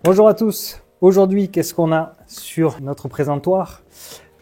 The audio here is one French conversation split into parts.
Bonjour à tous. Aujourd'hui, qu'est-ce qu'on a sur notre présentoir?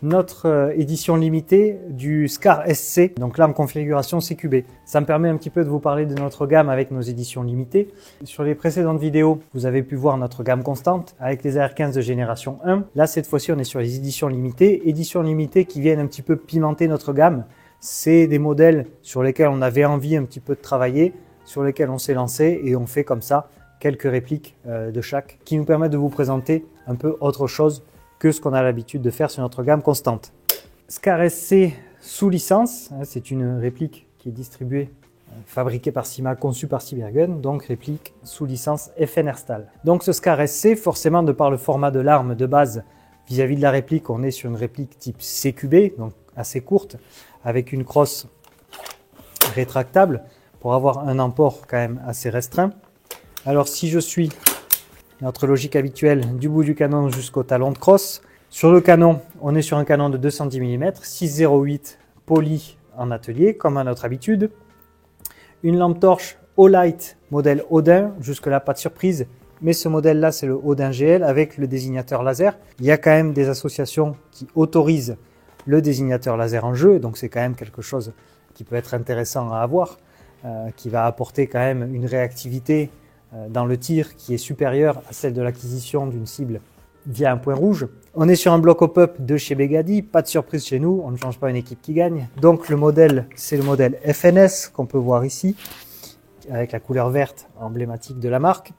Notre édition limitée du Scar SC, donc là en configuration CQB. Ça me permet un petit peu de vous parler de notre gamme avec nos éditions limitées. Sur les précédentes vidéos, vous avez pu voir notre gamme constante avec les AR15 de génération 1. Là, cette fois-ci, on est sur les éditions limitées qui viennent un petit peu pimenter notre gamme. C'est des modèles sur lesquels on avait envie un petit peu de travailler, sur lesquels on s'est lancé et on fait comme ça quelques répliques de chaque qui nous permettent de vous présenter un peu autre chose que ce qu'on a l'habitude de faire sur notre gamme constante. Scar SC sous licence, c'est une réplique qui est distribuée, fabriquée par Syma, conçue par Siebergen, donc réplique sous licence FN Herstal. Donc ce Scar SC, forcément de par le format de l'arme de base vis-à-vis de la réplique, on est sur une réplique type CQB, donc assez courte, avec une crosse rétractable pour avoir un emport quand même assez restreint. Alors si je suis notre logique habituelle du bout du canon jusqu'au talon de crosse, sur le canon, on est sur un canon de 210 mm, 6,08 poli en atelier, comme à notre habitude. Une lampe torche Olight modèle Odin, jusque-là pas de surprise, mais ce modèle-là c'est le Odin GL avec le désignateur laser. Il y a quand même des associations qui autorisent le désignateur laser en jeu, donc c'est quand même quelque chose qui peut être intéressant à avoir, qui va apporter quand même une réactivité dans le tir qui est supérieure à celle de l'acquisition d'une cible via un point rouge. On est sur un bloc hop-up de chez Begady, pas de surprise chez nous, on ne change pas une équipe qui gagne. Donc le modèle, c'est le modèle FNS qu'on peut voir ici, avec la couleur verte emblématique de la marque,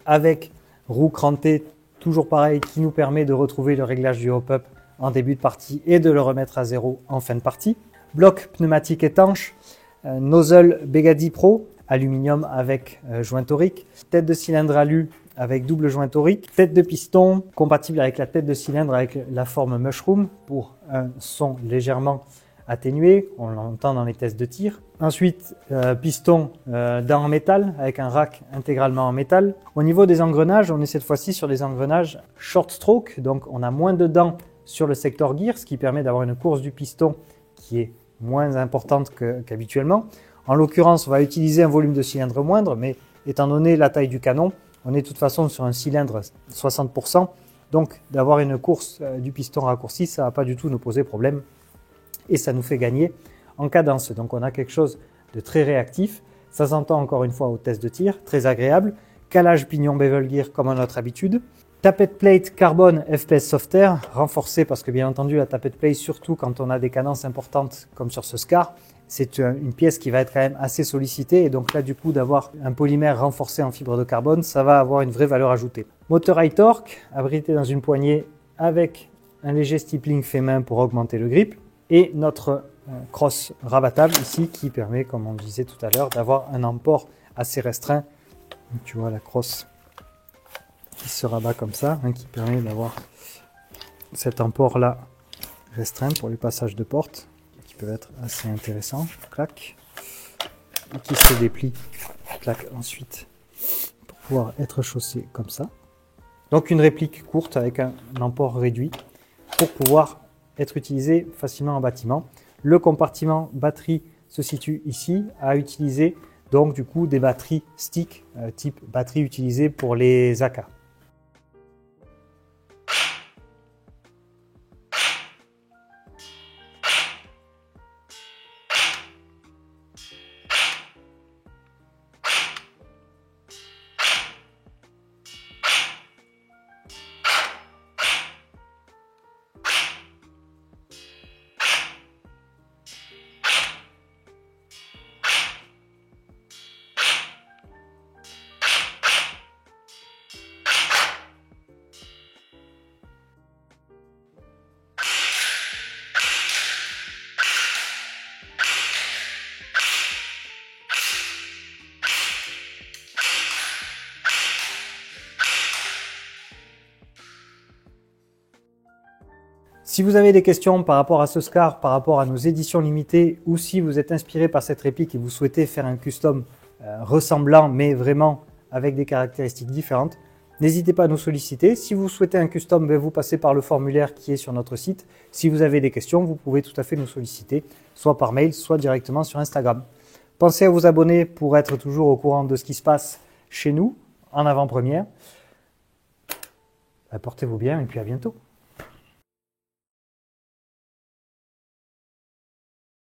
avec roue crantée, toujours pareil, qui nous permet de retrouver le réglage du hop-up en début de partie et de le remettre à zéro en fin de partie. Bloc pneumatique étanche, nozzle Begady Pro, aluminium avec joint torique, tête de cylindre alu avec double joint torique, tête de piston compatible avec la tête de cylindre avec la forme mushroom pour un son légèrement atténué, on l'entend dans les tests de tir. Ensuite, piston dents en métal avec un rack intégralement en métal. Au niveau des engrenages, on est cette fois-ci sur des engrenages short stroke, donc on a moins de dents sur le secteur gear, ce qui permet d'avoir une course du piston qui est moins importante qu'habituellement. En l'occurrence, on va utiliser un volume de cylindre moindre, mais étant donné la taille du canon, on est de toute façon sur un cylindre 60%. Donc, d'avoir une course du piston raccourci, ça ne va pas du tout nous poser problème. Et ça nous fait gagner en cadence. Donc, on a quelque chose de très réactif. Ça s'entend encore une fois au test de tir, très agréable. Calage pignon bevel gear comme à notre habitude. Tapette plate carbone FPS Softair, renforcée parce que bien entendu la tapette plate, surtout quand on a des cadences importantes comme sur ce Scar, c'est une pièce qui va être quand même assez sollicitée et donc là du coup d'avoir un polymère renforcé en fibre de carbone, ça va avoir une vraie valeur ajoutée. Moteur high torque, abrité dans une poignée avec un léger stippling fait main pour augmenter le grip et notre crosse rabattable ici qui permet, comme on le disait tout à l'heure, d'avoir un emport assez restreint. Donc, tu vois la crosse qui se rabat comme ça, qui permet d'avoir cet emport là restreint pour les passages de porte qui peuvent être assez intéressants, clac, et qui se déplie, clac, ensuite pour pouvoir être chaussé comme ça. Donc une réplique courte avec un emport réduit pour pouvoir être utilisé facilement en bâtiment. Le compartiment batterie se situe ici à utiliser donc du coup des batteries stick type batterie utilisée pour les AK. Si vous avez des questions par rapport à ce Scar, par rapport à nos éditions limitées, ou si vous êtes inspiré par cette réplique et vous souhaitez faire un custom ressemblant, mais vraiment avec des caractéristiques différentes, n'hésitez pas à nous solliciter. Si vous souhaitez un custom, vous passez par le formulaire qui est sur notre site. Si vous avez des questions, vous pouvez tout à fait nous solliciter, soit par mail, soit directement sur Instagram. Pensez à vous abonner pour être toujours au courant de ce qui se passe chez nous, en avant-première. Portez-vous bien et puis à bientôt.